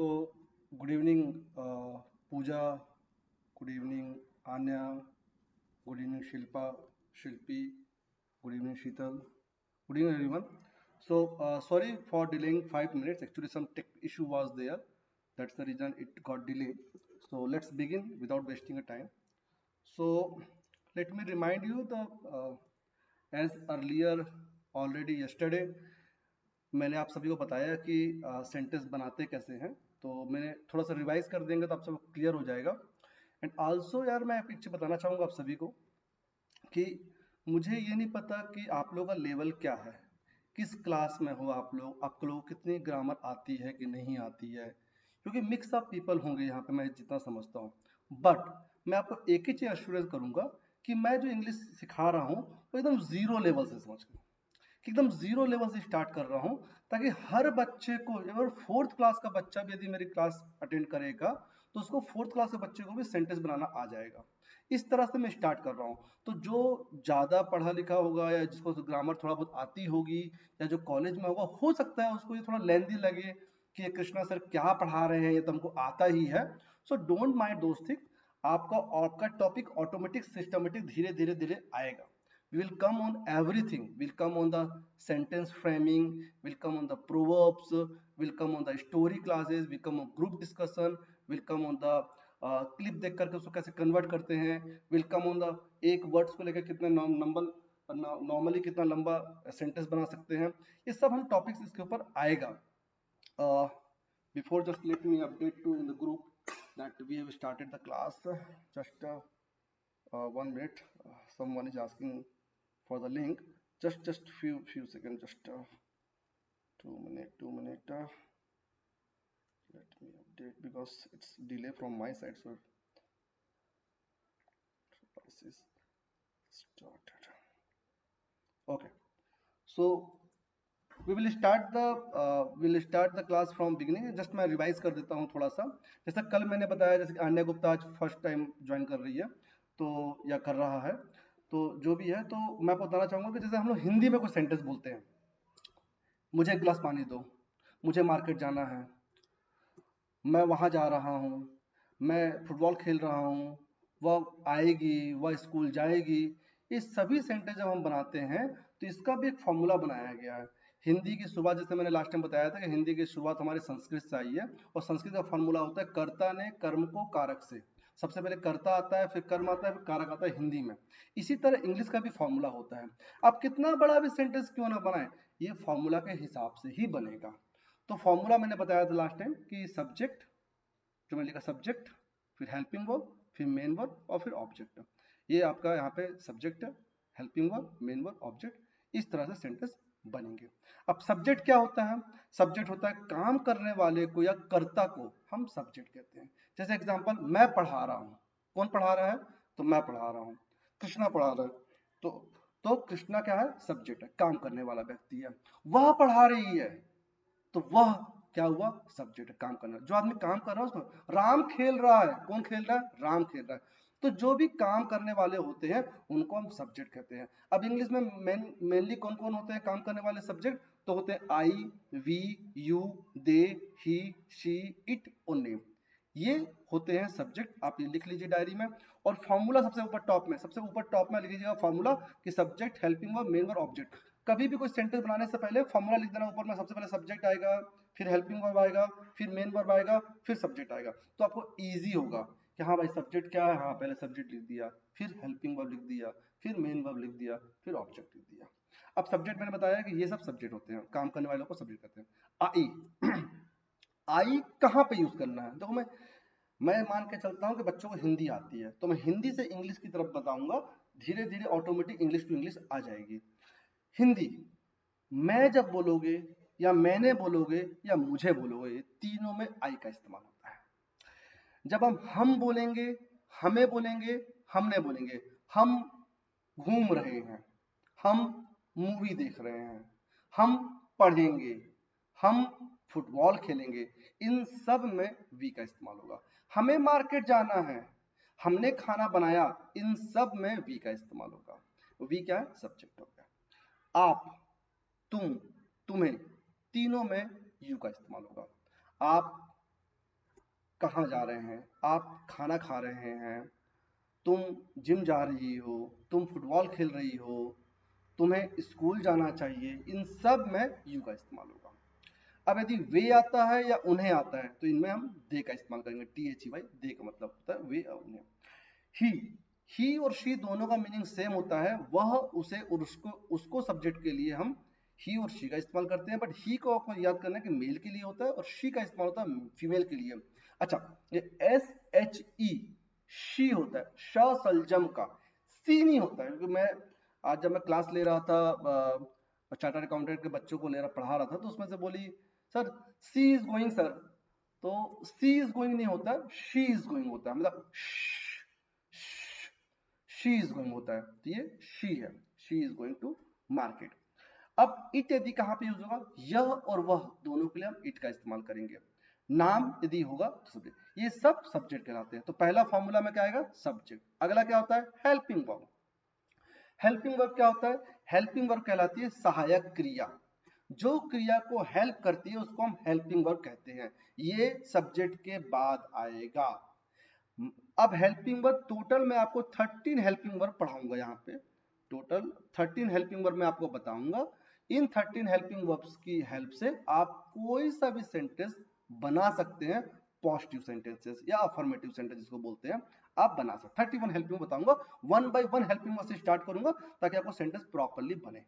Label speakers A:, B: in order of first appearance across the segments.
A: So, good evening, Pooja. Good evening, Anya. Good evening, Shilpa, Shilpi. Good evening, Sheetal. Good evening, everyone. So, sorry for delaying 5 minutes. Actually, some tech issue was there. That's the reason it got delayed. So, let's begin without wasting a time. So, let me remind you the as earlier already yesterday मैंने आप सभी को बताया कि sentence बनाते कैसे हैं। तो मैंने थोड़ा सा रिवाइज कर देंगे तो आप सबको क्लियर हो जाएगा। एंड आल्सो यार मैं एक चीज बताना चाहूंगा आप सभी को कि मुझे ये नहीं पता कि आप लोगों का लेवल क्या है, किस क्लास में हो आप लोग, आपको लोग कितनी ग्रामर आती है कि नहीं आती है, क्योंकि मिक्स ऑफ पीपल होंगे यहाँ पे मैं जितना समझता हूँ। बट मैं आपको एक ही चीज अश्योरेंस करूंगा कि मैं जो इंग्लिश सिखा रहा हूँ वो एकदम जीरो लेवल से समझ के, कि एकदम जीरो लेवल से स्टार्ट कर रहा हूँ, ताकि हर बच्चे को, अगर फोर्थ क्लास का बच्चा भी यदि मेरी क्लास अटेंड करेगा तो उसको फोर्थ क्लास के बच्चे को भी सेंटेंस बनाना आ जाएगा। इस तरह से मैं स्टार्ट कर रहा हूँ। तो जो ज्यादा पढ़ा लिखा होगा या जिसको ग्रामर थोड़ा बहुत आती होगी या जो कॉलेज में होगा, हो सकता है उसको ये थोड़ा लेंदी लगे कि ये कृष्णा सर क्या पढ़ा रहे हैं, ये तो हमको आता ही है। सो डोंट माइंड दोस्त थिंग। आपका आपका टॉपिक ऑटोमेटिक सिस्टमेटिक धीरे धीरे धीरे आएगा। We will come on everything. We'll come on the sentence framing, we'll come on the proverbs, we'll come on the story classes, we'll come on group discussion, we'll come on the clip देख करके उसको कैसे convert करते हैं, will come on the एक words को लेकर कितने नंबर नॉर्मली कितना लंबा सेंटेंस बना सकते हैं। ये सब हम टॉपिक्स इसके ऊपर आएगा। Before just let me update to in the group that we have started the class. Just 1 minute, someone is asking for the link. Just few seconds, just 2 minute. Let me update because it's delay from my side. So this is started. Okay, so we'll start the class from beginning. Just मैं revise कर देता हूँ थोड़ा सा। जैसा कल मैंने बताया, जैसे कि आन्या गुप्ता आज फर्स्ट टाइम ज्वाइन कर रही है तो या कर रहा है, तो जो भी है, तो मैं आपको बताना चाहूंगा कि जैसे हम लोग हिंदी में कोई सेंटेंस बोलते हैं, मुझे एक गिलास पानी दो, मुझे मार्केट जाना है, मैं वहां जा रहा हूँ, मैं फुटबॉल खेल रहा हूँ, वह आएगी, वह स्कूल जाएगी। ये सभी सेंटेंस जब हम बनाते हैं तो इसका भी एक फॉर्मूला बनाया गया है। हिंदी की शुरुआत, जैसे मैंने लास्ट टाइम बताया था कि हिंदी की शुरुआत हमारे संस्कृत से आई है, और संस्कृत का फॉर्मूला होता है कर्ता ने कर्म को कारक से। सबसे पहले कर्ता आता है, फिर कर्म आता है, फिर कारक आता है हिंदी में। इसी तरह इंग्लिश का भी फॉर्मूला होता है। आप कितना बड़ा भी सेंटेंस क्यों ना बनाए, ये फॉर्मूला के हिसाब से ही बनेगा। तो फॉर्मूला मैंने बताया था लास्ट टाइम कि सब्जेक्ट, जो मैंने लिखा सब्जेक्ट, फिर हेल्पिंग वर्ब, फिर मेन वर्ब और फिर ऑब्जेक्ट। ये आपका यहाँ पे सब्जेक्ट है, helping verb, main verb, object. इस तरह से सेंटेंस बनेंगे। अब सब्जेक्ट क्या होता है? सब्जेक्ट होता है काम करने वाले को या कर्ता को हम सब्जेक्ट कहते हैं। जैसे एग्जांपल, मैं पढ़ा रहा हूँ। कौन पढ़ा रहा है? तो मैं पढ़ा रहा हूँ। कृष्णा पढ़ा रहा है, तो कृष्णा क्या है? सब्जेक्ट है, काम करने वाला व्यक्ति है। वह पढ़ा रही है, तो वह क्या हुआ? सब्जेक्ट है, काम करना। जो आदमी काम कर रहा है उसको, राम खेल रहा है, कौन खेल रहा है? राम खेल रहा है। तो जो भी काम करने वाले होते हैं उनको हम सब्जेक्ट कहते हैं। अब इंग्लिश में मेनली कौन कौन होते हैं काम करने वाले सब्जेक्ट? तो होते हैं I, we, you, they, he, she, it और नेम। ये होते हैं सब्जेक्ट। आप ये लिख लीजिए डायरी में। और फॉर्मूला सबसे ऊपर टॉप में, सबसे ऊपर टॉप में लिख लीजिएगा फॉर्मूला कि subject, helping verb, main verb, object. कभी भी कोई सेंटेंस बनाने से पहले फॉर्मूला लिख देना ऊपर में। सबसे पहले सब्जेक्ट आएगा, फिर हेल्पिंग वर्ब आएगा, फिर मेन वर्ब आएगा, फिर सब्जेक्ट आएगा। तो आपको इजी होगा कि हाँ भाई सब्जेक्ट क्या है, हाँ पहले सब्जेक्ट लिख दिया, फिर हेल्पिंग वर्ब लिख दिया, फिर मेन वर्ब लिख दिया, फिर ऑब्जेक्ट लिख दिया। अब सब्जेक्ट मैंने बताया कि ये सब सब्जेक्ट होते हैं, काम करने वालों को सब्जेक्ट कहते हैं। आई आई कहाँ पे यूज करना है? देखो, मैं मान के चलता हूँ कि बच्चों को हिंदी आती है, तो मैं हिंदी से इंग्लिश की तरफ बताऊंगा। धीरे धीरे ऑटोमेटिक इंग्लिश टू इंग्लिश आ जाएगी। हिंदी, मैं जब बोलोगे या मैंने बोलोगे या मुझे बोलोगे, ये तीनों में आई का इस्तेमाल होता है। जब हम बोलेंगे, हमें बोलेंगे, हमने बोलेंगे, हम घूम रहे हैं, हम मूवी देख रहे हैं, हम पढ़ेंगे, हम फुटबॉल खेलेंगे, इन सब में वी का इस्तेमाल होगा। हमें मार्केट जाना है, हमने खाना बनाया, इन सब में वी का इस्तेमाल होगा। वी क्या है? सब्जेक्ट हो गया। आप, तुम, तुम्हें, तीनों में यू का इस्तेमाल होगा। आप कहाँ जा रहे हैं, आप खाना खा रहे हैं, तुम जिम जा रही हो, तुम फुटबॉल खेल रही हो, तुम्हें स्कूल जाना चाहिए, इन सब में यू का इस्तेमाल होगा। अब यदि वे आता है या उन्हें आता है तो इनमें हम दे का इस्तेमाल करेंगे, टी एच ई वाई, दे का मतलब होता है वे और उन्हें। ही ही और शी दोनों का मीनिंग सेम होता है, वह उसे और उसको, उसको सब्जेक्ट के लिए हम ही और शी का इस्तेमाल करते हैं, बट ही को आपको याद करना है कि मेल के लिए होता है और शी का इस्तेमाल होता है फीमेल के लिए। अच्छा, ये एस एच ई शी होता है, श सलजम का, सी नहीं होता है, क्योंकि मैं आज जब मैं क्लास ले रहा था चार्टर्ड अकाउंटेंट के बच्चों को पढ़ा रहा था, तो उसमें से बोली sir she is going sir, तो सी इज गोइंग नहीं होता, शी इज गोइंग होता है, मतलब शी इज गोइंग होता है, तो ये शी है, she is going to market. अब इट यदि कहां पे यूज होगा, यह और वह दोनों के लिए हम इट का इस्तेमाल करेंगे। नाम यदि होगा तो सब्जेक्ट, ये सब सब्जेक्ट कहलाते हैं। तो पहला फॉर्मूला में क्या आएगा, सब्जेक्ट। अगला क्या होता है, हेल्पिंग वर्ब। हेल्पिंग वर्ब क्या होता है, हेल्पिंग वर्ब कहलाती है सहायक क्रिया, जो क्रिया को हेल्प करती है उसको हम हेल्पिंग वर्ब कहते हैं, ये सब्जेक्ट के बाद आएगा। अब हेल्पिंग वर्ब टोटल मैं आपको 13 हेल्पिंग वर्ब पढ़ाऊंगा, यहाँ पे टोटल 13 हेल्पिंग वर्ब मैं आपको बताऊंगा। इन 13 हेल्पिंग वर्ब्स की हेल्प से आप कोई सा भी सेंटेंस बना सकते हैं, पॉजिटिव सेंटेंसेस या अफर्मेटिव सेंटेंस जिसको बोलते हैं, आप बना सकते। 31 हेल्पिंग बताऊंगा, one by one helping verb से स्टार्ट करूंगा ताकि आपको सेंटेंस प्रॉपर्ली बने।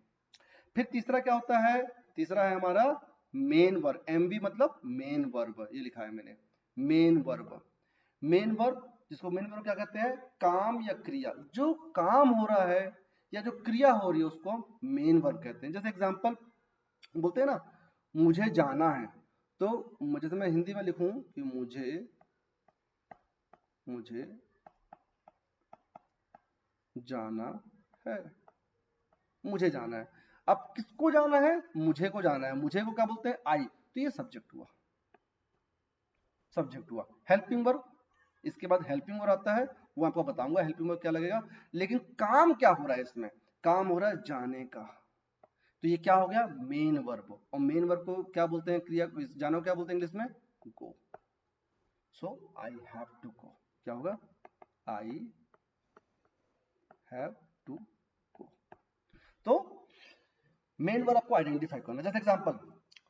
A: फिर तीसरा क्या होता है, तीसरा है हमारा मेन वर्ब, एमवी मतलब मेन वर्ब, ये लिखा है मैंने, मेन वर्ब। मेन वर्ब, जिसको मेन वर्ब क्या कहते हैं, काम या क्रिया, जो काम हो रहा है या जो क्रिया हो रही है उसको हम मेन वर्ब कहते हैं। जैसे एग्जांपल बोलते हैं ना, मुझे जाना है, तो जैसे मैं हिंदी में लिखूं कि मुझे जाना है, मुझे जाना है। अब किसको जाना है, मुझे को जाना है, मुझे को क्या बोलते हैं, आई, तो ये सब्जेक्ट हुआ, सब्जेक्ट हुआ। हेल्पिंग वर्ब, इसके बाद हेल्पिंग वर्ब आता है, वो आपको बताऊंगा हेल्पिंग वर्ब क्या लगेगा। लेकिन काम क्या हो रहा है इसमें, काम हो रहा है जाने का, तो ये क्या हो गया, मेन वर्ब। और मेन वर्ब को क्या बोलते हैं, क्रिया, जानो क्या बोलते हैं इंग्लिश में, गो। सो आई हैव टू गो, क्या होगा, आई हैव टू गो। तो मेन वर्ब आपको आइडेंटिफाई करना। जैसे एग्जांपल,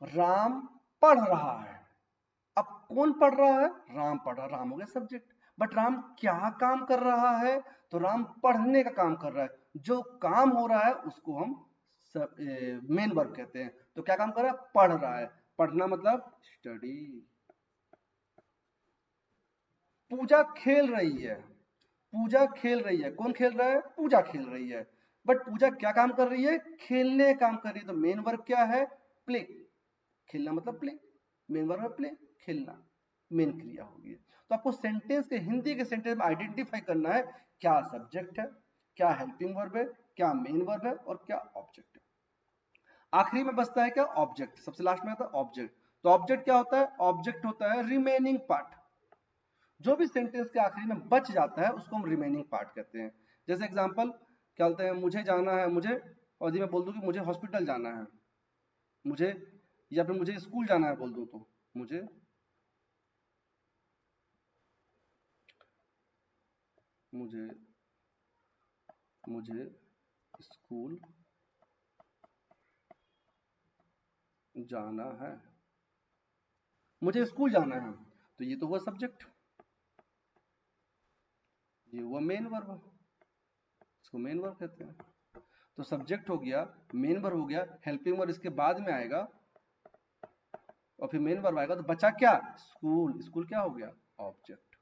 A: राम पढ़ रहा है, अब कौन पढ़ रहा है, राम पढ़ रहा है, राम हो गया सब्जेक्ट। बट राम क्या काम कर रहा है, तो राम पढ़ने का काम कर रहा है, जो काम हो रहा है उसको हम मेन वर्ब कहते हैं। तो क्या काम कर रहा है, पढ़ रहा है, पढ़ना मतलब स्टडी। पूजा खेल रही है, पूजा खेल रही है, कौन खेल रहा है, पूजा खेल रही है। बट पूजा क्या काम कर रही है, खेलने काम कर रही है, तो मेन वर्ब क्या है, प्ले। खेलना मतलब प्ले, मेन वर्ब है प्ले, खेलना, मेन क्रिया होगी। तो आपको सेंटेंस के, हिंदी के सेंटेंस में आइडेंटिफाई करना है क्या सब्जेक्ट है, क्या हेल्पिंग वर्ब है, क्या मेन वर्ब है और क्या ऑब्जेक्ट है। आखिरी में बचता है क्या, ऑब्जेक्ट, सबसे लास्ट में आता है ऑब्जेक्ट। तो ऑब्जेक्ट क्या होता है, ऑब्जेक्ट होता है रिमेनिंग पार्ट, जो भी सेंटेंस के आखिरी में बच जाता है उसको हम रिमेनिंग पार्ट कहते हैं। जैसे एग्जांपल क्या बोलते हैं, मुझे जाना है, मुझे, और यदि मैं बोल दूं कि मुझे हॉस्पिटल जाना है, मुझे, या फिर मुझे स्कूल जाना है बोल दूं, तो मुझे मुझे मुझे स्कूल जाना है, मुझे स्कूल जाना है, तो ये तो हुआ सब्जेक्ट, ये हुआ मेन वर्ब, इसको मेन वर्ब कहते हैं। तो सब्जेक्ट हो गया, मेन वर्ब हो गया, हेल्पिंग वर्ब इसके बाद में आएगा और फिर मेन वर्ब आएगा, तो बचा क्या, स्कूल। स्कूल क्या हो गया, ऑब्जेक्ट,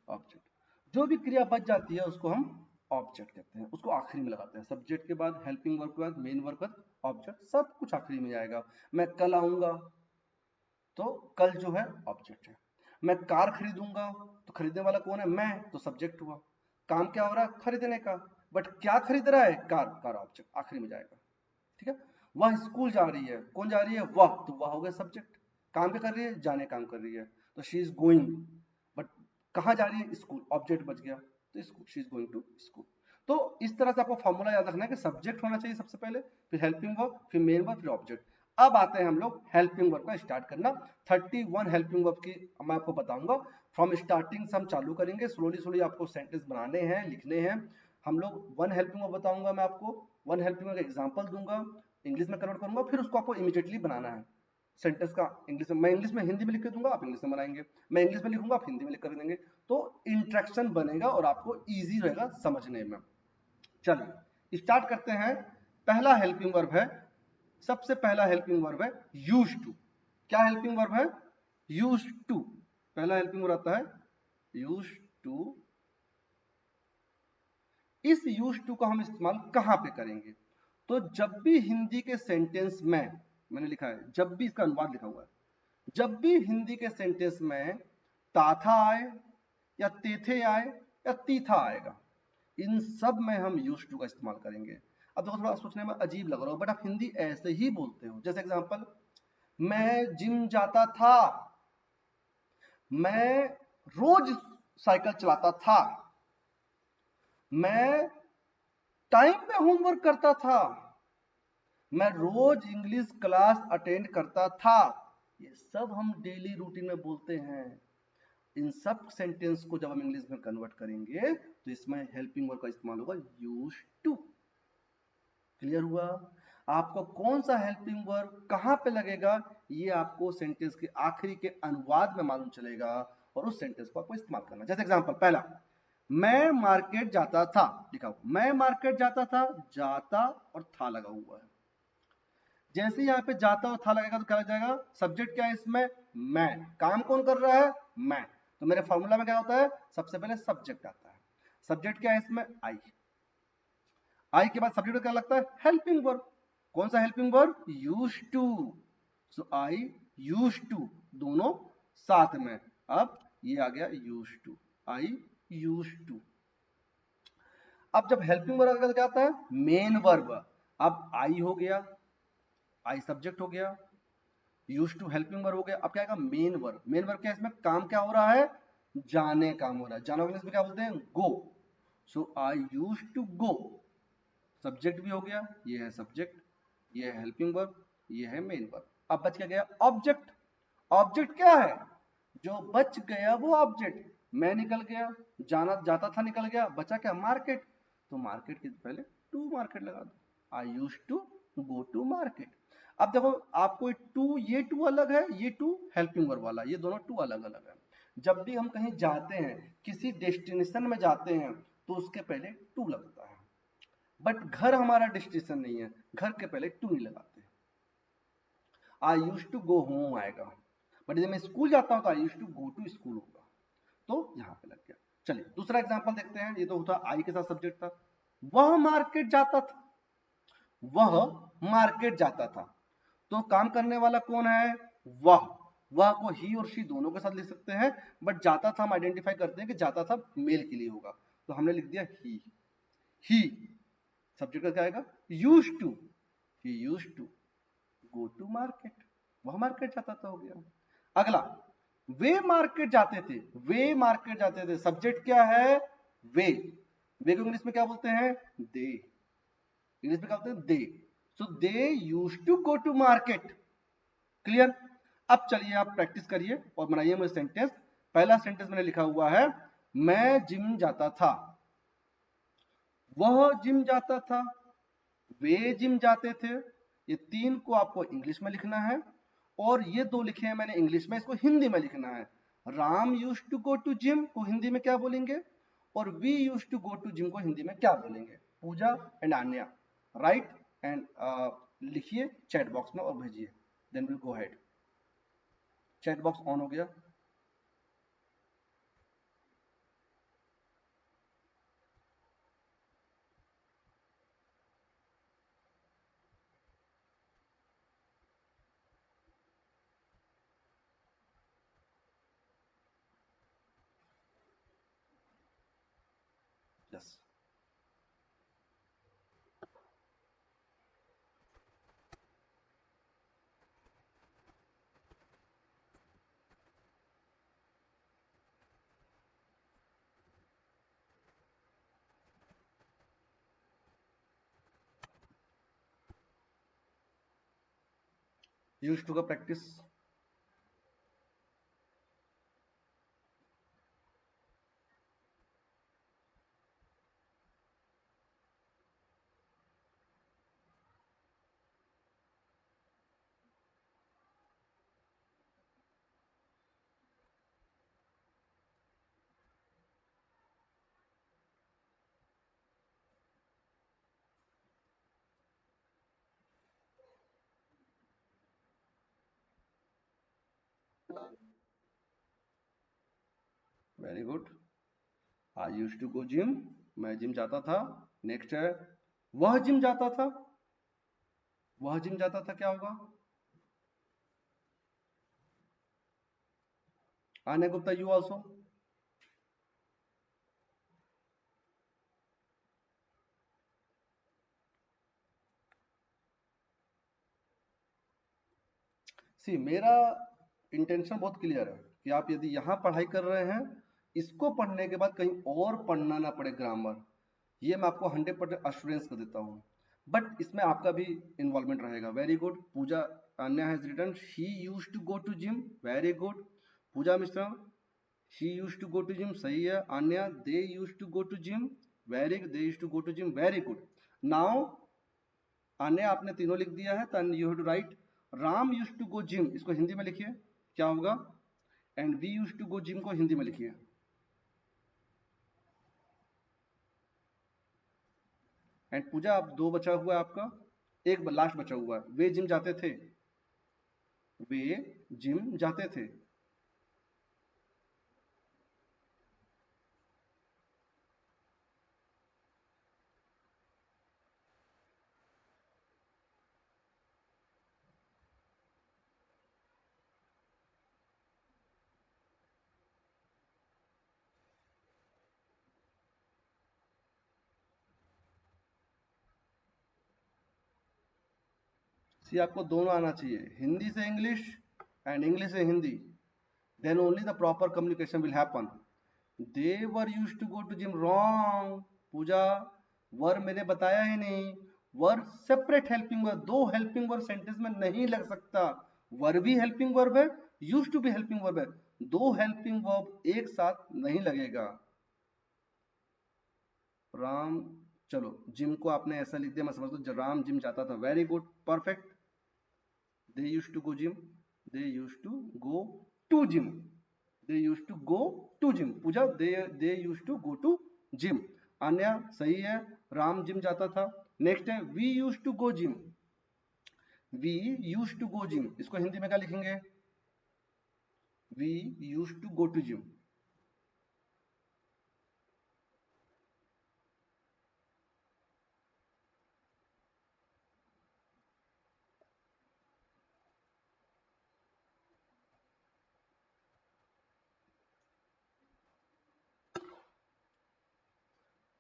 A: ऑब्जेक्ट। जो भी क्रिया बच जाती है उसको हम ऑब्जेक्ट कहते हैं, उसको आखिरी में लगाते हैं, सब्जेक्ट के बाद, हेल्पिंग वर्ब के बाद, मेन वर्ब के बाद ऑब्जेक्ट, सब कुछ आखिरी में आएगा। मैं कल आऊंगा, तो कल जो है ऑब्जेक्ट है। मैं कार खरीदूंगा, तो खरीदने वाला कौन है, मैं, तो सब्जेक्ट हुआ। काम क्या हो रहा है, खरीदने का, बट क्या खरीद रहा है, कार, कार ऑब्जेक्ट आखिरी में जाएगा। ठीक है। वह स्कूल जा रही है, कौन जा रही है, वह, तो वह हो गया सब्जेक्ट। काम क्या कर रही है, जाने काम कर रही है, तो शी इज गोइंग, बट कहाँ जा रही है, स्कूल, ऑब्जेक्ट बच गया, तो school, she is going to school. तो इस तरह से आपको फॉर्मूला याद रखना है कि सब्जेक्ट होना चाहिए सबसे पहले, फिर हेल्पिंग वर्ब, फिर मेन वर्ब, फिर ऑब्जेक्ट। अब आते हैं हम लोग हेल्पिंग वर्ब का स्टार्ट करना। 31 हेल्पिंग वर्ब की मैं आपको बताऊंगा। फ्रॉम स्टार्टिंग से हम चालू करेंगे, स्लोली स्लोली आपको सेंटेंस बनाने हैं, लिखने हैं। हम लोग वन हेल्पिंग वर्ब बताऊंगा मैं आपको, वन हेल्पिंग वर्ब का एग्जांपल दूंगा, इंग्लिश में कन्वर्ट करूंगा, फिर उसको आपको इमीडिएटली बनाना है सेंटेंस का। इंग्लिश में, मैं इंग्लिश में हिंदी में लिख के दूंगा, आप इंग्लिश में बनाएंगे, मैं इंग्लिश में लिखूंगा, आप हिंदी में लिख कर देंगे, तो इंट्रैक्शन बनेगा और आपको ईजी रहेगा समझने में। चलिए स्टार्ट करते हैं। पहला हेल्पिंग वर्ब है, सबसे पहला हेल्पिंग वर्ब है यूज टू। क्या हेल्पिंग वर्ब है? Use to. पहला हेल्पिंग वर्ब आता है यूज टू। इस यूज टू का हम इस्तेमाल कहां पे करेंगे? तो जब भी हिंदी के सेंटेंस में, मैंने लिखा है जब भी, इसका अनुवाद लिखा हुआ है, जब भी हिंदी के सेंटेंस में ताथा आए या तेथे आए या तीथा आएगा, इन सब में हम यूज टू का इस्तेमाल करेंगे। अब देखो थोड़ा सोचने में अजीब लग रहा हो, बट आप हिंदी ऐसे ही बोलते हो। जैसे एग्जांपल, मैं जिम जाता था, मैं रोज साइकिल चलाता था, मैं टाइम पे होमवर्क करता था, मैं रोज इंग्लिश क्लास अटेंड करता था। ये सब हम डेली रूटीन में बोलते हैं। इन सब सेंटेंस को जब हम इंग्लिश में कन्वर्ट करेंगे तो इसमें हेल्पिंग वर्ब का इस्तेमाल होगा यूज टू। क्लियर हुआ? आपको कौन सा हेल्पिंग वर्ब कहां पे लगेगा, ये आपको सेंटेंस के आखिरी के अनुवाद में मालूम चलेगा और उस सेंटेंस को आपको इस्तेमाल करना। जैसे एग्जांपल, पहला, मैं मार्केट जाता था, लिखा हुआ मैं मार्केट जाता था, जाता और था लगा हुआ है। जैसे यहाँ पे जाता और था लगेगा तो क्या लग जाएगा? सब्जेक्ट क्या है इसमें? मैं। काम कौन कर रहा है? मैं। तो मेरे फॉर्मूला में क्या होता है? सबसे पहले सब्जेक्ट आता है। सब्जेक्ट क्या है इसमें? आई। आई के बाद सब्जेक्ट क्या लगता है? Helping verb. कौन सा helping verb? Use to. So I use to, दोनों साथ में। अब ये आ गया use to, I use to. अब जब हेल्पिंग वर्ब आता है क्या आता है? Main verb. अब आई हो गया, आई सब्जेक्ट हो गया, यूज टू हेल्पिंग वर्ब हो गया। अब क्या आएगा? Main verb. मेन वर्ब क्या है? इसमें काम क्या हो रहा है? जाने काम हो रहा है। जाना इंग्लिश में क्या बोलते हैं? गो। सो I use to go. Subject भी हो गया, ये है सब्जेक्ट, ये है हेल्पिंग वर्ब, ये है मेन वर्ब। अब बच क्या गया? ऑब्जेक्ट। ऑब्जेक्ट क्या है? जो बच गया वो ऑब्जेक्ट। मैं निकल गया, जाना जाता था निकल गया, बचा क्या? मार्केट। तो मार्केट के पहले टू मार्केट लगा दो। I use to go to market. अब देखो आपको टू, ये टू अलग है, ये टू हेल्पिंग वर्ब वाला, ये दोनों टू अलग अलग है। जब भी हम कहीं जाते हैं, किसी डेस्टिनेशन में जाते हैं, तो उसके पहले टू लगता है। बट घर हमारा डेस्टिनेशन नहीं है, घर के पहले टू नहीं लगाते। I use to go home आएगा, बट जब मैं स्कूल जाता हूं तो I use to go to school होगा, तो यहां पे लग गया। चलिए दूसरा एग्जांपल देखते हैं। ये तो होता आई के साथ सब्जेक्ट था। वह मार्केट जाता था, वह मार्केट जाता था, तो काम करने वाला कौन है? वह। वह को ही और शी दोनों के साथ लिख सकते हैं, बट जाता था हम आइडेंटिफाई करते हैं कि जाता था मेल के लिए होगा, तो हमने लिख दिया ही। सब्जेक्ट का क्या आएगा? Use to. He use to go to market, वह मार्केट जाता था, हो गया। अगला, वे मार्केट जाते थे, वे मार्केट जाते थे, सब्जेक्ट क्या है? वे। वे को इंग्लिश में क्या बोलते हैं? दे। इंग्लिश में क्या बोलते हैं? They. So they use to go to market. Clear? अब चलिए आप प्रैक्टिस करिए और बनाइए मुझे सेंटेंस। पहला सेंटेंस मैंने लिखा हुआ है, मैं जिम जाता था, वह जिम जाता था, वे जिम जाते थे। ये तीन को आपको इंग्लिश में लिखना है, और ये दो लिखे हैं मैंने इंग्लिश में, इसको हिंदी में लिखना है। Ram use to go to gym को हिंदी में क्या बोलेंगे, और we use to go to gym को हिंदी में क्या बोलेंगे? Puja and Anya. Write and लिखिए चैट बॉक्स में और भेजिए, then will go head. Chat box on हो गया। यस। यूज्ड टू का practice. Very good. I used to go gym, मैं जिम जाता था। नेक्स्ट है वह जिम जाता था, वह जिम जाता था क्या होगा? आने गुप्ता, यू आल्सो। सी, मेरा इंटेंशन बहुत क्लियर है कि आप यदि यहाँ पढ़ाई कर रहे हैं, इसको पढ़ने के बाद कहीं और पढ़ना ना पड़े ग्रामर, ये मैं आपको 100% अश्योरेंस कर देता हूँ। बट इसमें आपका भी इन्वॉल्वमेंट रहेगा। Very good Pooja, Anya has written she used to go to gym, very good Pooja Mishra, she used to go to gym, सही है। Anya, they used to go to gym, very good, they used to go to gym, very good. Now Anya आपने तीनों लिख दिया है, तो you have to write Ram used to go gym, इसको हिंदी में लिखिए क्या होगा, and we used to go gym को हिंदी में लिखिए। एंड पूजा, आप दो बचा हुआ है आपका, एक लास्ट बचा हुआ है, वे जिम जाते थे, वे जिम जाते थे। सी, आपको दोनों आना चाहिए, हिंदी से इंग्लिश एंड इंग्लिश से Hindi, then only the proper communication will happen. They were used to go to gym, wrong पूजा, वर मैंने बताया ही नहीं, वर सेपरेट हेल्पिंग वर्ब, दो हेल्पिंग वर्ब सेंटेंस में नहीं लग सकता। वर भी हेल्पिंग वर्ब है, यूज्ड टू भी हेल्पिंग वर्ब है, दो हेल्पिंग वर्ब एक साथ नहीं लगेगा। राम, चलो जिम को आपने ऐसा लिख दिया, मैं समझ लो राम जिम जाता था, very good perfect. They used to go gym, they used to go to gym, they used to go to gym, Puja they used to go to gym, अन्य सही है, राम जिम जाता था। नेक्स्ट है we used to go gym, we used to go gym, इसको हिंदी में क्या लिखेंगे? we used to go to gym।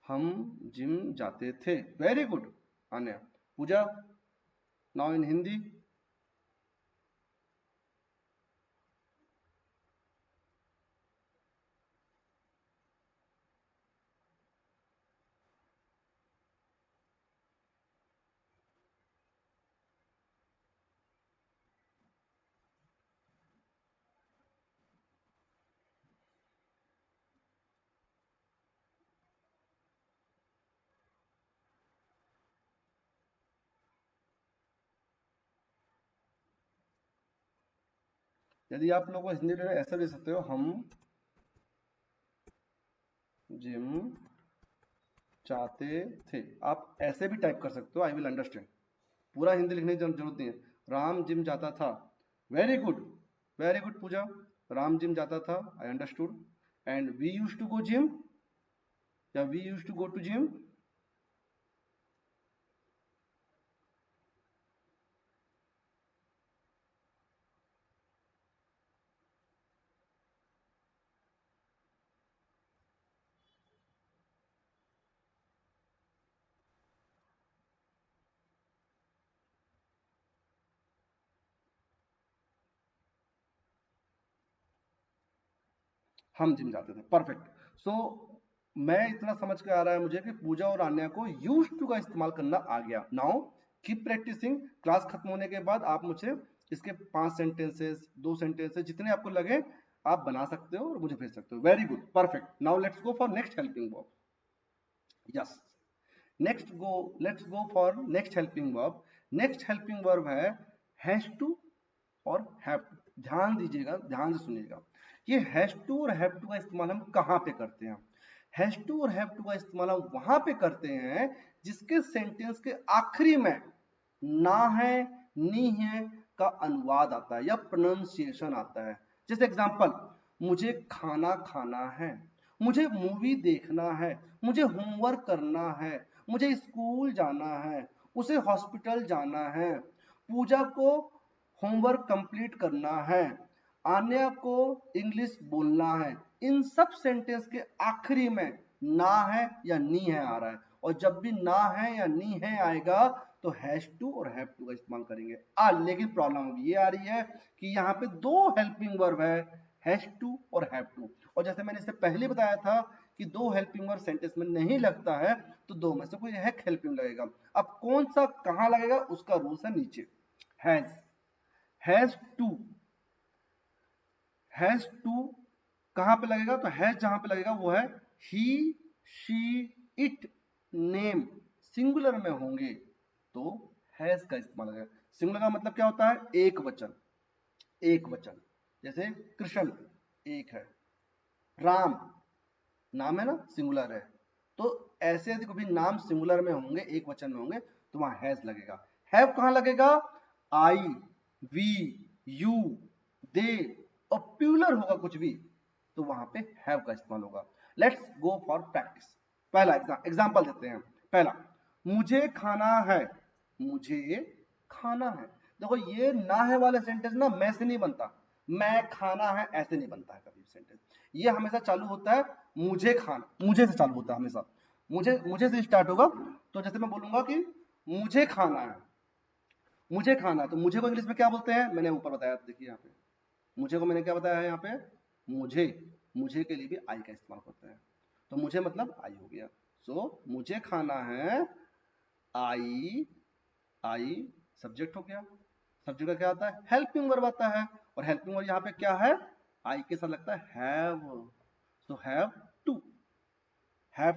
A: हम जिम जाते थे, वेरी गुड अन्य। पूजा, नाउ इन हिंदी। यदि आप लोगों को हिंदी में ऐसा दे सकते हो, हम जिम चाहते थे, आप ऐसे भी टाइप कर सकते हो, आई विल अंडरस्टैंड। पूरा हिंदी लिखने की जरूरत नहीं है। राम जिम जाता था, very good, very good Pooja, Ram gym जाता था, I understood. And we use to go gym, या we use to go to gym, हम जिम जाते थे, परफेक्ट। सो मैं इतना समझ के आ रहा है मुझे कि पूजा और आन्या को यूज टू का इस्तेमाल करना आ गया। नाउ कीप प्रैक्टिसिंग, क्लास खत्म होने के बाद आप मुझे इसके 5 सेंटेंसेस, 2 सेंटेंसेस, जितने आपको लगे आप बना सकते हो और मुझे भेज सकते हो। Very good, perfect. Now let's go for next helping verb. Yes, let's go for next helping verb. Next helping verb है हैज टू और हैव टू। ध्यान दीजिएगा, ध्यान से सुनिएगा। ये हैज टू और हैव टू का इस्तेमाल हम कहाँ पे करते हैं? हैज टू और हैव टू का इस्तेमाल हम वहां पे करते हैं जिसके सेंटेंस के आखिरी में ना है, नी है का अनुवाद आता है या प्रोनाउंसिएशन आता है। जैसे एग्जांपल, मुझे खाना खाना है, मुझे मूवी देखना है, मुझे होमवर्क करना है, मुझे स्कूल जाना है, उसे हॉस्पिटल जाना है, पूजा को होमवर्क कंप्लीट करना है, आन्या को इंग्लिश बोलना है। इन सब सेंटेंस के आखिरी में ना है या नी है आ रहा है, और जब भी ना है या नी है आएगा तो हैज टू और हैव टू का इस्तेमाल करेंगे। लेकिन प्रॉब्लम अब ये आ रही है कि यहाँ पे दो हेल्पिंग वर्ब है, हैज टू और हैव टू। और जैसे मैंने इससे पहले बताया था कि दो हेल्पिंग वर्ब सेंटेंस में नहीं लगता है, तो दो में से कोई एक हेल्पिंग लगेगा। अब कौन सा कहाँ लगेगा उसका रूल्स है नीचे। हैज टू कहां पे लगेगा? तो हैज जहां पे लगेगा वो है ही, शी, इट, नेम। सिंगुलर में होंगे तो हैज का इस्तेमाल लगेगा। सिंगुलर का मतलब क्या होता है? एक वचन, एक वचन। जैसे कृष्ण एक है, राम नाम है ना, सिंगुलर है। तो ऐसे यदि कभी नाम सिंगुलर में होंगे, एक वचन में होंगे, तो वहां हैज लगेगा। हैव कहां लगेगा? आई, वी, यू, दे, और प्यूलर होगा कुछ भी तो वहां पे हैव का इस्तेमाल होगा। Let's go for practice. पहला एग्जांपल देते हैं। पहला, मुझे खाना है, मुझे खाना है। देखो ये ना है वाला सेंटेंस ना मैं से नहीं बनता, मैं खाना है ऐसे नहीं बनता है कभी सेंटेंस। ये हमेशा चालू होता है मुझे खाना, मुझे से चालू होता है हमेशा, मुझे से स्टार्ट होगा। तो जैसे मैं बोलूंगा कि मुझे खाना है, मुझे खाना, तो मुझे को इंग्लिश में क्या बोलते हैं? मैंने ऊपर बताया, देखिए यहाँ पे मुझे को मैंने क्या बताया है यहाँ पे? मुझे के लिए भी आई का इस्तेमाल करते हैं। तो मुझे मतलब आई हो गया। सो मुझे खाना है, आई सब्जेक्ट हो गया। सब्जेक्ट का क्या आता है? हेल्पिंग वर्ब आता है। और हेल्पिंग वर्ब यहाँ पे क्या है? आई के साथ लगता है हैव। सो हैव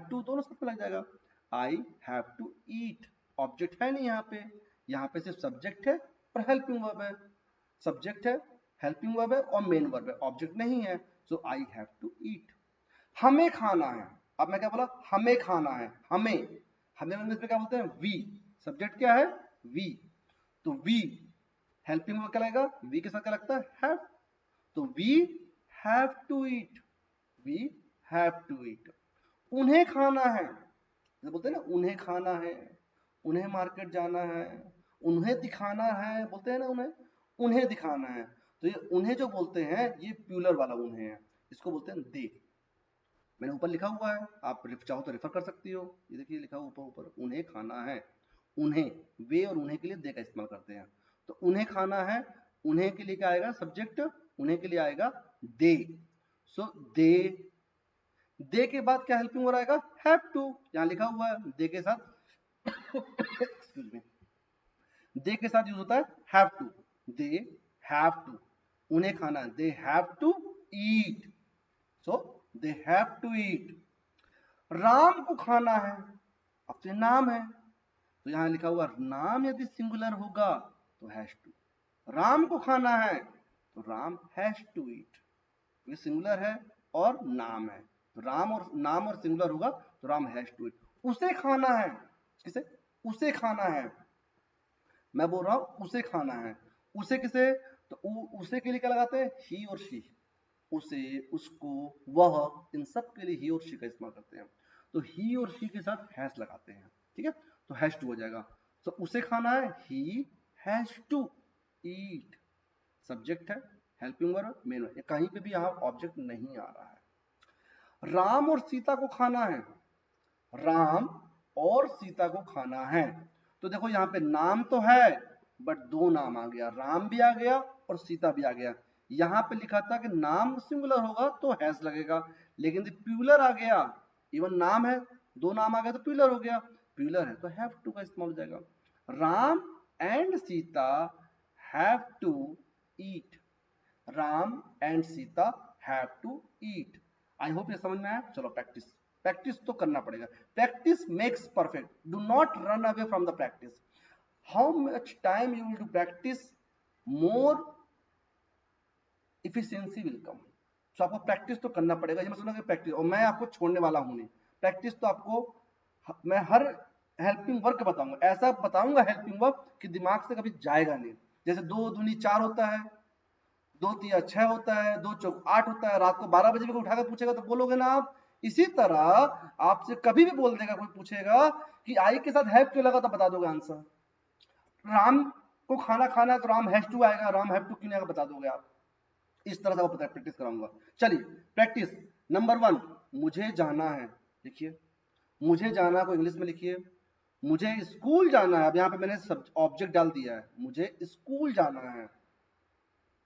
A: टू दोनों साथ में लग जाएगा। I have to eat, object है नहीं यहाँ पे सिर्फ सब्जेक्ट है और हेल्पिंग वर्ब है। सब्जेक्ट है, हेल्पिंग वर्ब है और मेन वर्ब है, ऑब्जेक्ट नहीं है। So I have to eat. हमें खाना है, अब मैं क्या बोला? हमें खाना है, हमें हमें इंग्लिश में क्या बोलते हैं? वी। सब्जेक्ट क्या है? वी। तो वी, हेल्पिंग वर्ब क्या लगेगा? वी के साथ क्या लगता है? हैव। तो we have to eat, we have to eat. उन्हें खाना है, जैसे बोलते हैं ना उन्हें खाना है, उन्हें मार्केट जाना है, उन्हें दिखाना है, बोलते हैं ना उन्हें दिखाना है। तो ये उन्हें जो बोलते हैं ये प्यूलर वाला उन्हें है, इसको बोलते हैं दे। मैंने ऊपर लिखा हुआ है, आप चाहो तो रेफर कर सकती हो। ये देखिए लिखा हुआ ऊपर उन्हें खाना है। उन्हें, वे और उन्हें के लिए दे का इस्तेमाल करते हैं। तो उन्हें खाना है, उन्हें के लिए क्या आएगा? सब्जेक्ट। उन्हें के लिए आएगा दे। सो दे, दे के बाद क्या हेल्पिंग हो आएगा? Have to. यहां लिखा हुआ है दे के साथ एक्सक्यूज मी, दे के साथ यूज होता है have to. They have to, उन्हें खाना है, they have to eat. So they have to eat. Ram को खाना है, अब तो नाम है, तो यहां लिखा हुआ नाम यदि सिंगुलर होगा तो हैज टू। राम को खाना है तो राम हैज टू ईट, ये सिंगुलर है और नाम है। तो राम और नाम और सिंगुलर होगा तो राम हैज टू ईट। उसे खाना है, किसे? उसे खाना है, मैं बोल रहा हूं उसे खाना है। उसे किसे? तो उसे के लिए क्या लगाते हैं? ही और शी। उसे, उसको, वह, इन सब के लिए ही और शी का इस्तेमाल करते हैं। तो ही और शी के साथ हैज लगाते हैं, ठीक है? तो हैज टू हो जाएगा। तो उसे खाना है, he has to eat. Subject है, हेल्पिंग वर्ब, मेन वर्ब, कहीं पे भी यहाँ ऑब्जेक्ट नहीं आ रहा है। राम और सीता को खाना है, राम और सीता को खाना है। तो देखो यहाँ पे नाम तो है बट दो नाम आ गया, राम भी आ गया और सीता भी आ गया। यहाँ पे लिखा था कि नाम सिंगुलर होगा तो हैज लगेगा, लेकिन प्यूलर आ गया, इवन नाम है, दो नाम आ गया तो प्यूलर हो गया, प्यूलर है तो हैव टू का इस्तेमाल हो जाएगा। Ram and Sita have to eat, Ram and Sita have to eat. I hope ये समझ में आया। चलो प्रैक्टिस, प्रैक्टिस तो करना पड़ेगा। Practice makes perfect, do not run away from the practice. How much time you will do practice, more efficiency will come. तो आपको प्रैक्टिस तो करना पड़ेगा। ये मतलब प्रैक्टिस, और मैं आपको छोड़ने वाला हूं नहीं। प्रैक्टिस तो आपको मैं हर हेल्पिंग वर्क बताऊंगा, ऐसा बताऊंगा हेल्पिंग वर्क कि दिमाग से कभी जाएगा नहीं। जैसे 2 दूनी 4 होता है, 2 तिया 6 होता है, 2 चौक 8 होता है। रात को 12 बजे भी उठाकर पूछेगा तो बोलोगे ना आप। इसी तरह आपसे कभी भी बोल देगा, कोई पूछेगा कि आई के साथ हैव क्यों लगा, तो बता दोगे आंसर। राम को खाना खाना है तो राम हैज टू आएगा, राम हैव टू क्यों नहीं आएगा बता दोगे आप। इस तरह से आपको प्रैक्टिस कराऊंगा। चलिए प्रैक्टिस नंबर 1, मुझे जाना है। लिखिए, मुझे जाना को इंग्लिश में लिखिए। मुझे स्कूल जाना है, अब यहाँ पे मैंने सब ऑब्जेक्ट डाल दिया है, मुझे स्कूल जाना है।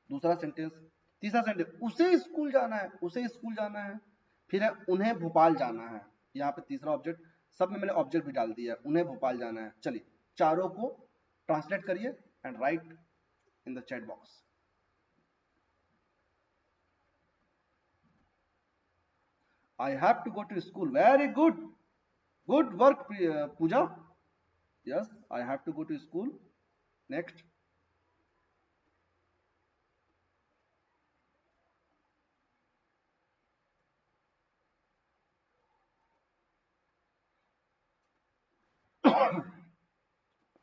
A: दूसरा सेंटेंस, तीसरा सेंटेंस, उसे स्कूल जाना है, उसे स्कूल जाना है। फिर है उन्हें भोपाल जाना है, यहाँ पे तीसरा ऑब्जेक्ट, सब में मैंने ऑब्जेक्ट भी डाल दिया है, उन्हें भोपाल जाना है। चलिए चारों को ट्रांसलेट करिए and right in the chat box. I have to go to school. Very good. Good work, Pooja. Yes, I have to go to school. Next.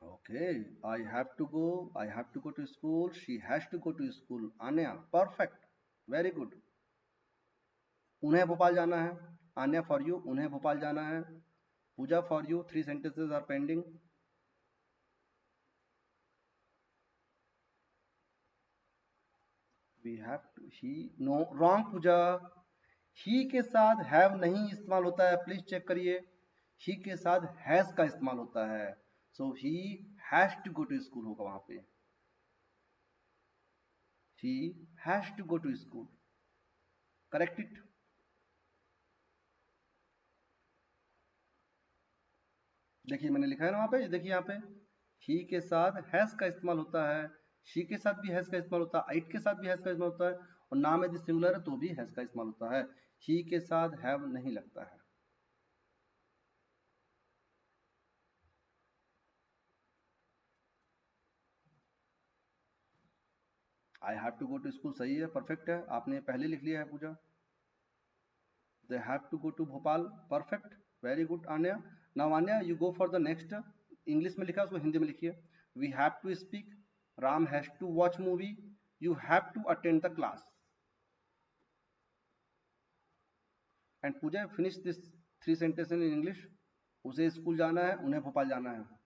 A: Okay, I have to go. I have to go to school. She has to go to school. Anya, perfect. Very good. उन्हें भोपाल जाना है। Anya for you. उन्हें भोपाल जाना है। Pooja for you. 3 sentences are pending. We have to. He. No. Wrong, Pooja. ही के साथ have नहीं इस्तेमाल होता है, प्लीज चेक करिए। ही के साथ हैज का इस्तेमाल होता है। So he has to go to school होगा वहां पे। He has to go to school. Correct it. देखिए मैंने लिखा है ना वहां पे, देखिए यहाँ पे ही के साथ हैज का इस्तेमाल होता है, शी के साथ भी हैज का इस्तेमाल होता है, इट के साथ भी हैज का इस्तेमाल होता है, और नाम यदि सिंगुलर है तो भी हैज का इस्तेमाल होता है। ही के साथ हैव नहीं लगता है। I have to go to school सही है, परफेक्ट है, आपने पहले लिख लिया है पूजा। They have to go to Bhopal. Perfect. Very good, Anya. Now, Anya, you go for the next. English में लिखा उसको हिंदी में लिखिए। We have to speak. Ram has to watch movie. You have to attend the class. And Pooja, finish this 3 sentences in English. उसे school जाना है, उन्हें भोपाल जाना है।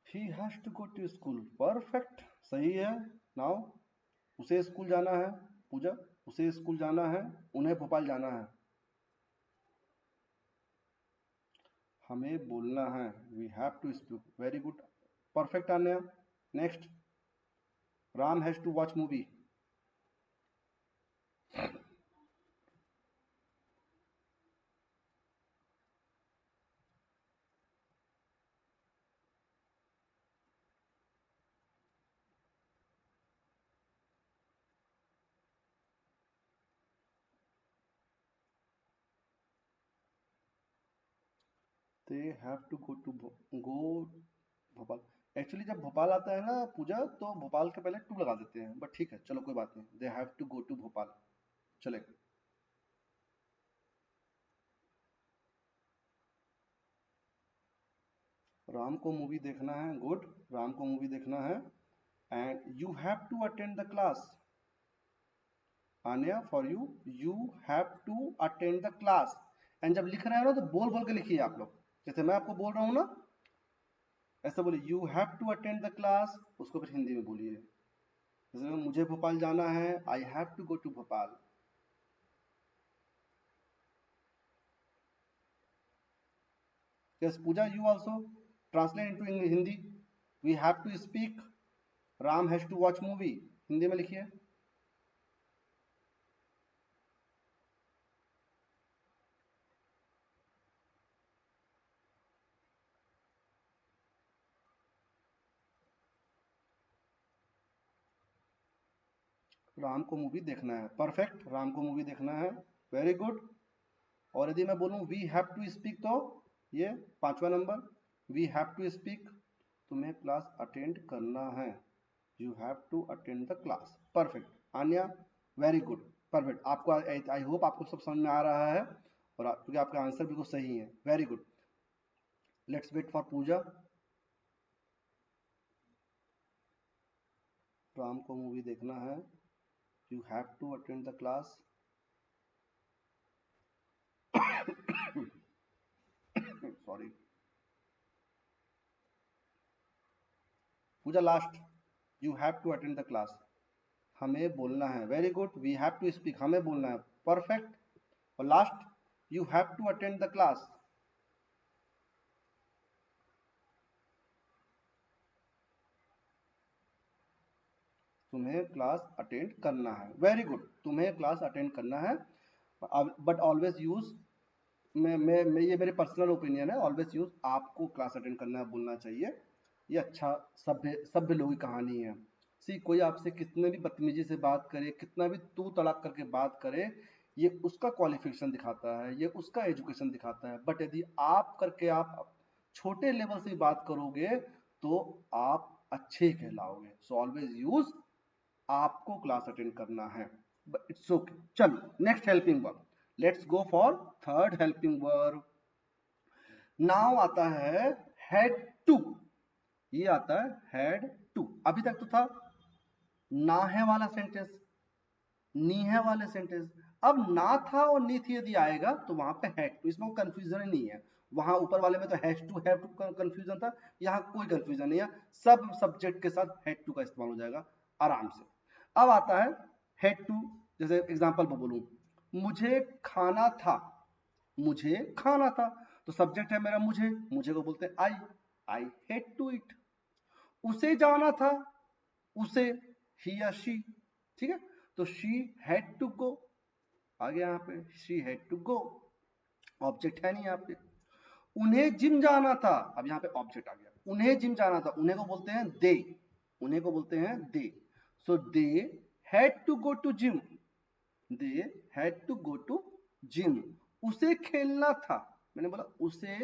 A: He has to go to school. Perfect. सही है। Now, उसे school जाना है। पूजा, उसे स्कूल जाना है, उन्हें भोपाल जाना है। हमें बोलना है, we have to speak. Very good, perfect Anya. Next, Ram has to watch movie. They have to go to go Bhopal. Actually जब भोपाल आता है ना पूजा, तो भोपाल के पहले टू लगा देते हैं, बट ठीक है चलो कोई बात नहीं। They have to go to Bhopal चलेगा। राम को मूवी देखना है, गुड, राम को मूवी देखना है। And you have to attend the class. Anya for you, you have to attend the class. And जब लिख रहे हो ना तो बोल बोल के लिखिए आप लोग, जैसे मैं आपको बोल रहा हूँ ना, ऐसा बोलिए, you have to attend the class, उसको फिर हिंदी में बोलिए। जैसे मुझे भोपाल जाना है, I have to go to Bhopal. Yes Puja, you also translate into Hindi। We have to speak, Ram has to watch movie, Hindi में लिखिए। राम को मूवी देखना है, परफेक्ट, राम को मूवी देखना है, वेरी गुड। और यदि मैं बोलूं वी हैव टू स्पीक, तो ये पांचवा number, we have to speak, तुम्हें क्लास अटेंड करना है, you have to attend the class, perfect. Anya, very good, perfect. आपको आई होप आपको सब समझ में आ रहा है, और क्योंकि आपका आंसर बिल्कुल सही है, very good. Let's wait for Pooja. Ram को मूवी देखना है, you have to attend the class. Sorry, Pooja last, you have to attend the class, हमें बोलना है, very good. We have to speak, हमें बोलना है, परफेक्ट। और last, you have to attend the class, तुम्हें क्लास अटेंड करना है, वेरी गुड, तुम्हें क्लास अटेंड करना है। बट ऑलवेज यूज, मैं ये मेरे पर्सनल ओपिनियन है, ऑलवेज यूज आपको क्लास अटेंड करना है बोलना चाहिए। ये अच्छा सभ्य सभ्य लोगों की कहानी है। सी, कोई आपसे कितने भी बदतमीजी से बात करे, कितना भी तू तड़ाक करके बात करे, ये उसका क्वालिफिकेशन दिखाता है, ये उसका एजुकेशन दिखाता है। बट यदि आप करके आप छोटे लेवल से बात करोगे, तो आप अच्छे कहलाओगे। सो ऑलवेज यूज आपको क्लास अटेंड करना है, बट इट्स ओके। चलो next helping verb, let's go for third helping verb. Now आता है हैड टू, ये आता है हैड टू। अभी तक तो था ना है वाला सेंटेंस, नी है वाले सेंटेंस। अब ना था और नी थी यदि आएगा तो वहां पे हैड टू, इसमें कंफ्यूजन ही नहीं है। वहां ऊपर वाले में तो has to have to confusion था, यहाँ कोई कंफ्यूजन नहीं है, सब सब्जेक्ट के साथ हैड टू का इस्तेमाल हो जाएगा आराम से। अब आता है हैड टू, जैसे एग्जांपल पर बोलूं, मुझे खाना था, मुझे खाना था, तो सब्जेक्ट है मेरा मुझे, मुझे को बोलते हैं आई हैड टू इट। उसे जाना था, उसे, ही या शी, ठीक है, तो शी हैड टू गो, आ गया यहाँ पे she had to go, object है नहीं यहाँ पे। उन्हें जिम जाना था, अब यहाँ पे ऑब्जेक्ट आ गया, उन्हें जिम जाना था, उन्हें को बोलते हैं दे, उन्हें को बोलते हैं they, so they had to go to gym, they had to go to gym. उसे खेलना था, मैंने बोला उसे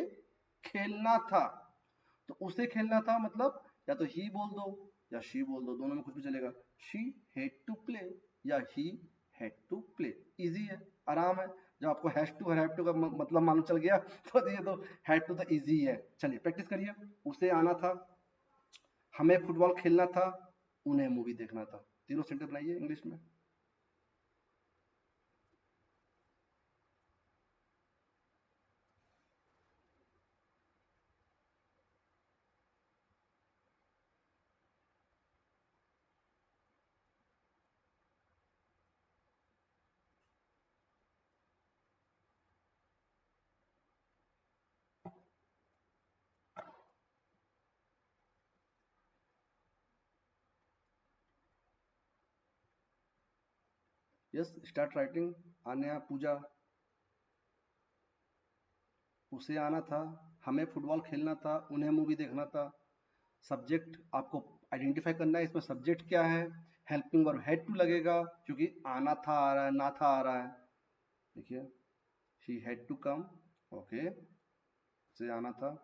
A: खेलना था, तो उसे खेलना था मतलब या तो ही बोल दो या शी बोल दो, दोनों में कुछ भी चलेगा। शी हैड टू प्ले या he had to play, easy है, आराम है। जब आपको हैज टू हैव टू का मतलब मालूम चल गया, तो ये तो हैड टू तो इजी है। चलिए प्रैक्टिस करिए। उसे आना था, हमें फुटबॉल खेलना था, उन्हें मूवी देखना था, तीनों सेंटेंस बनाइए इंग्लिश में। Yes, start writing. Anya, Pooja. उसे आना था, हमें फुटबॉल खेलना था, उन्हें मूवी देखना था। सब्जेक्ट आपको आइडेंटिफाई करना है, इसमें सब्जेक्ट क्या है, हेल्पिंग वर्ब हैड टू लगेगा क्योंकि आना था आ रहा है, ना था आ रहा है। देखिए she had to come, okay, उसे आना था,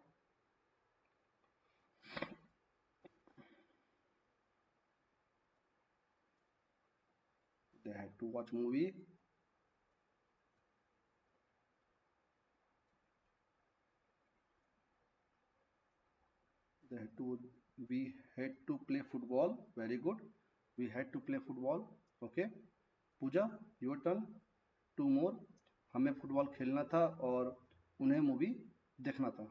A: they had to watch movie, they had to, we had to play football, very good, we had to play football, okay। Pooja, your turn, two more, हमें फुटबॉल खेलना था और उन्हें movie देखना था।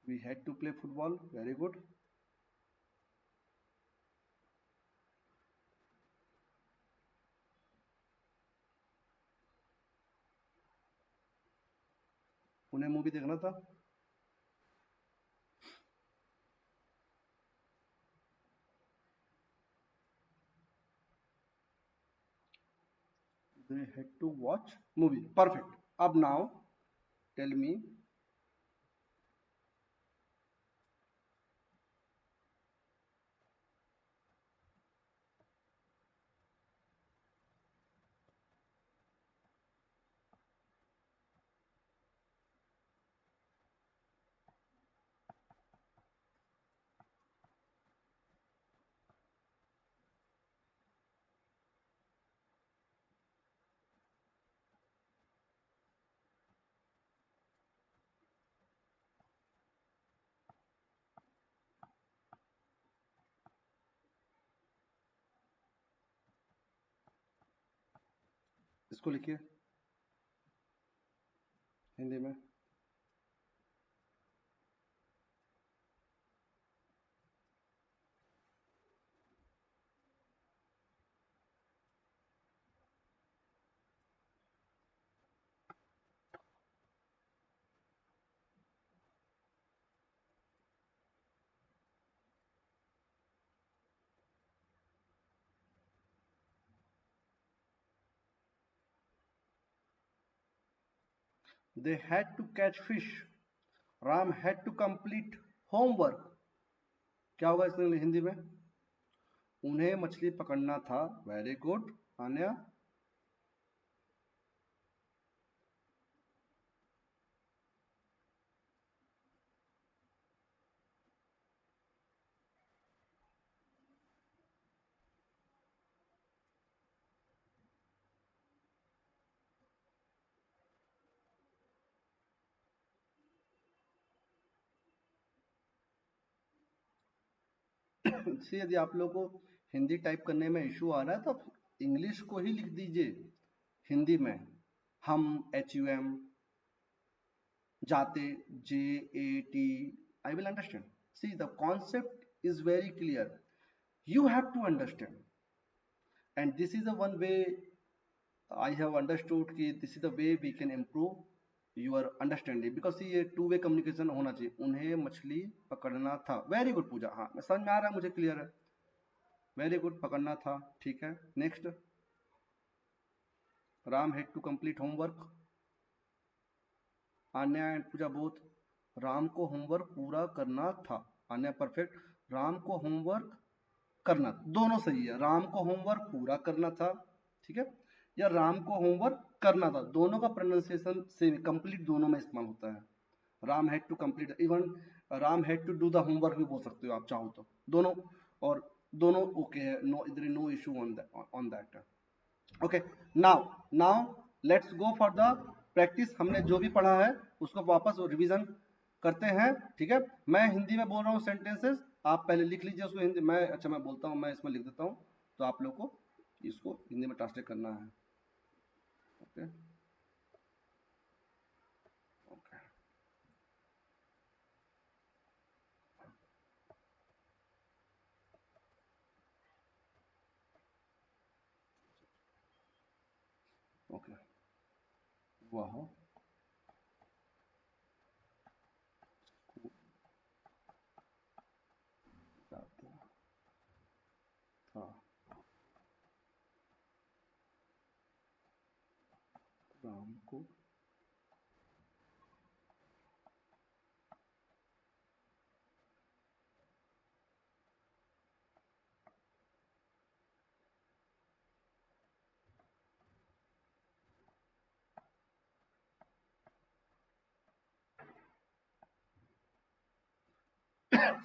A: We had to play football, very good। उन्हें movie देखना था। They had to watch movie. Perfect. अब now tell me. इसको लिखिए हिंदी में। They had to catch fish. Ram had to complete homework. क्या होगा इसमें हिंदी में? उन्हें मछली पकड़ना था। Very good Anya. यदि आप लोगों को हिंदी टाइप करने में इशू आ रहा है तो आप इंग्लिश को ही लिख दीजिए हिंदी में। हम HUM, जाते JAT, I will understand. See, the concept is very clear. You have to understand, and this is the one way I have understood कि this is the way we can improve your understanding, because ये two way communication होना चाहिए। उन्हें मछली पकड़ना था। Very good पूजा, हाँ मैं समझ में आ रहा है, मुझे क्लियर है। वेरी गुड, पकड़ना था, ठीक है। Next, Ram had to complete homework. Anya and Puja both. Ram को होमवर्क पूरा करना था। आन्या परफेक्ट। राम को होमवर्क करना, दोनों सही है। राम को होमवर्क पूरा करना था, ठीक है, या राम को होमवर्क करना था, दोनों का प्रोनाउंसिएशन सेम, कंप्लीट दोनों में इस्तेमाल होता है। Ram had to complete, even Ram had to do the homework भी बोल सकते हो आप चाहो तो, दोनों। और दोनों ओके है, नो इधर no issue on that. Okay, now now let's go for the practice. हमने जो भी पढ़ा है उसको वापस रिवीजन करते हैं, ठीक है। मैं हिंदी में बोल रहा हूँ सेंटेंसेस, आप पहले लिख लीजिए उसको हिंदी में। अच्छा मैं बोलता हूँ, मैं इसमें लिख देता हूँ, तो आप लोग को इसको हिंदी में ट्रांसलेट करना है। Okay okay okay. वह जाता था, राम को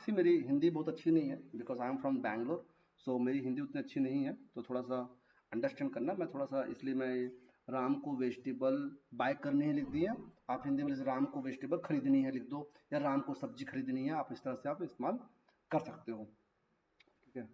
A: सी, मेरी हिंदी बहुत अच्छी नहीं है, because I am from Bangalore, so मेरी हिंदी उतनी अच्छी नहीं है, तो थोड़ा सा अंडरस्टैंड करना। मैं थोड़ा सा इसलिए मैं राम को वेजिटेबल बाय करनी है लिख दिया। आप हिंदी में जैसे राम को वेजिटेबल खरीदनी है लिख दो, या राम को सब्जी खरीदनी है, आप इस तरह से आप इस्तेमाल कर सकते हो, ठीक है।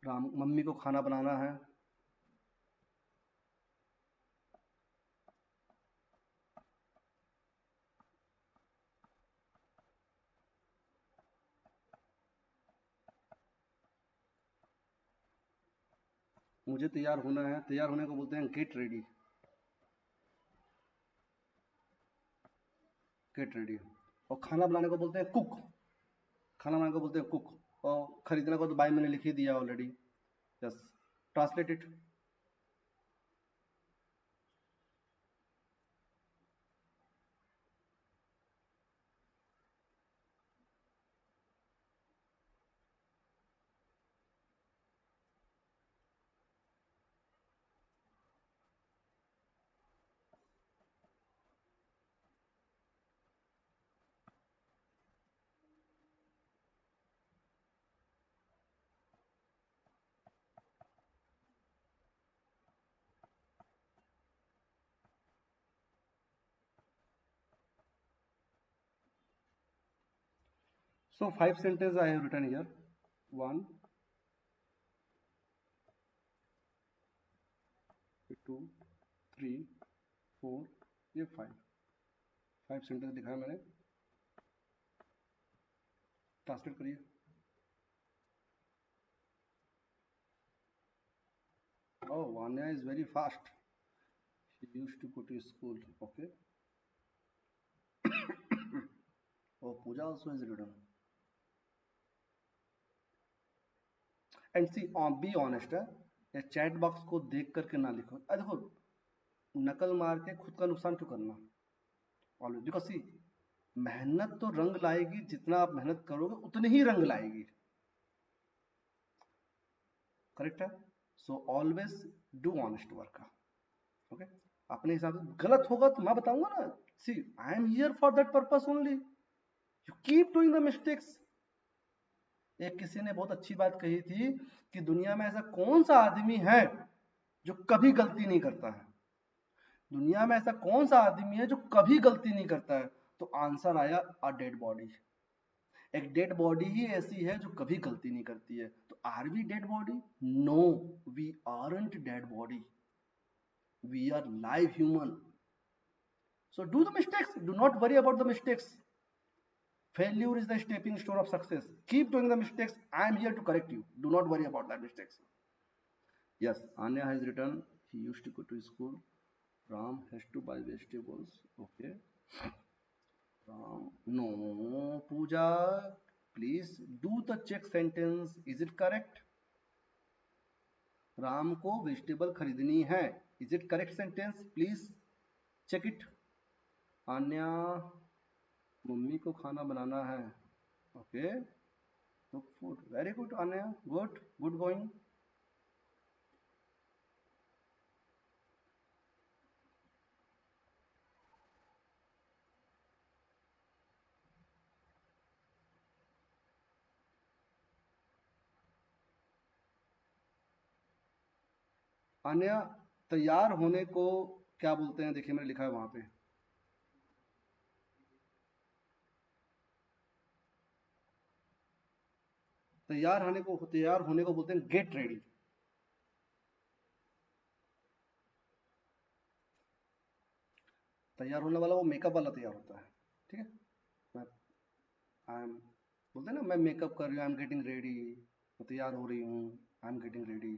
A: राम, मम्मी को खाना बनाना है। मुझे तैयार होना है, तैयार होने को बोलते हैं गेट रेडी। Get ready. और खाना बनाने को बोलते हैं कुक। खाना बनाने को बोलते हैं कुक। और खरीदने को तो भाई मैंने लिख ही दिया already. Yes, translate it. So 5 sentences I have written here. 1, 2, 3, 4, ये 5 सेंटेंस लिखा है मैंने। ट्रांसलेट करिए। Oh, Anya is very fast. She used to go to school. Okay. Oh, Pooja also is written. And see, be honest है, ये chat box को देख करके ना लिखो। अरे देखो, नकल मार के खुद का नुकसान क्यों करना? ऑलवेज, बिकॉज सी, मेहनत तो रंग लाएगी, जितना आप मेहनत करोगे उतनी ही रंग लाएगी। करेक्ट है? So always do honest work. Okay, अपने हिसाब से गलत होगा तो मैं बताऊंगा ना। See, I am here for that purpose only. You keep doing the mistakes. एक किसी ने बहुत अच्छी बात कही थी कि दुनिया में ऐसा कौन सा आदमी है जो कभी गलती नहीं करता है। दुनिया में ऐसा कौन सा आदमी है जो कभी गलती नहीं करता है? तो आंसर आया अ डेड बॉडी। एक डेड बॉडी ही ऐसी है जो कभी गलती नहीं करती है। तो are we dead body? No, we aren't dead body, we are live human. So do the mistakes, do not worry about the mistakes. Failure is the stepping stone of success. Keep doing the mistakes. I am here to correct you. Do not worry about that mistakes. Yes, Anya has written, he used to go to school. Ram has to buy vegetables. Okay. Ram, no, Pooja, please do the check sentence. Is it correct? Ram को vegetable खरीदनी है। Is it correct sentence? Please check it. Anya, mummy को खाना बनाना है। Okay, cook food. Very good अनया, good good going. अनया, तैयार होने को क्या बोलते हैं? देखिए मैंने लिखा है वहां पे। तैयार होने को बोलते हैं गेट रेडी। तैयार होने वाला वो मेकअप वाला तैयार होता है। ठीक है, मैं आई एम, बोलते हैं ना, मैं मेकअप कर रही हूँ, आई एम गेटिंग रेडी। मैं तैयार हो रही हूँ, I am getting ready.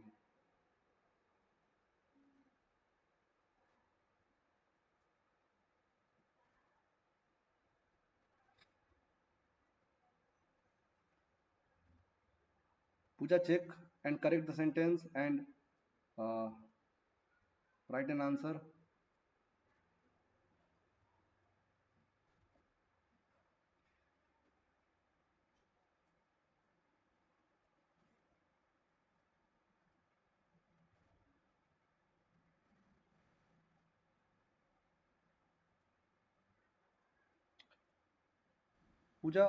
A: Puja, check and correct the sentence and write an answer. Puja,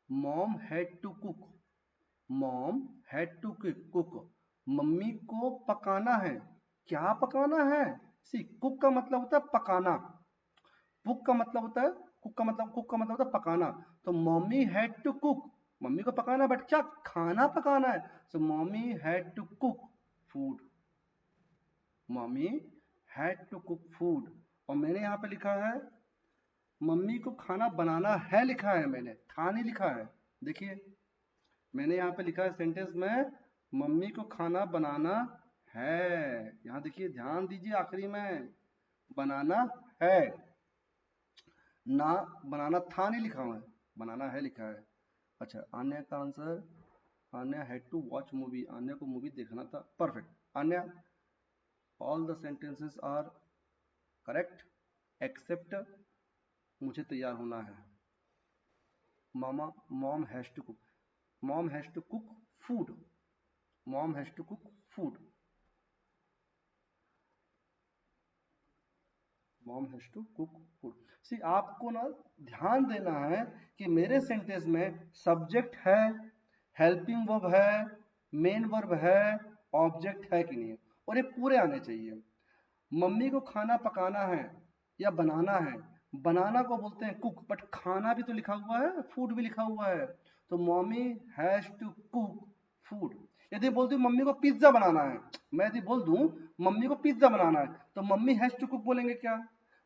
A: mom had to cook. Mom had to cook. Mummy को पकाना है। क्या पकाना है? सी, कुक का मतलब होता है पकाना। कुक का मतलब होता है, कुक का मतलब होता है पकाना। तो mummy had to cook, mummy को पकाना, बट क्या खाना पकाना है। So mummy had to cook food. Mummy had to cook food. और मैंने यहाँ पे लिखा है मम्मी को खाना बनाना है, लिखा है मैंने, था नहीं लिखा है। देखिए मैंने यहाँ पे लिखा है सेंटेंस में, मम्मी को खाना बनाना है। यहाँ देखिए, ध्यान दीजिए, आखिरी में बनाना है, ना बनाना था नहीं लिखा हुआ है, बनाना है लिखा है। अच्छा, आन्या का answer, Aanya had to watch movie, Aanya को मूवी देखना था। Perfect Aanya, all the sentences are correct except मुझे तैयार होना है। मामा, mom has to cook, mom has to cook food, mom has to cook food, mom has to cook food. See, आपको ना ध्यान देना है कि मेरे सेंटेंस में सब्जेक्ट है, हेल्पिंग वर्ब है, मेन वर्ब है, ऑब्जेक्ट है कि नहीं, और ये पूरे आने चाहिए। मम्मी को खाना पकाना है या बनाना है, बनाना को बोलते हैं कुक, बट खाना भी तो लिखा हुआ है, फूड भी लिखा हुआ है, तो mummy has to cook food. यदि बोल दूं मम्मी को पिज्जा बनाना है, मैं यदि बोल दूं मम्मी को पिज्जा बनाना है, तो मम्मी हैज टू कुक बोलेंगे क्या?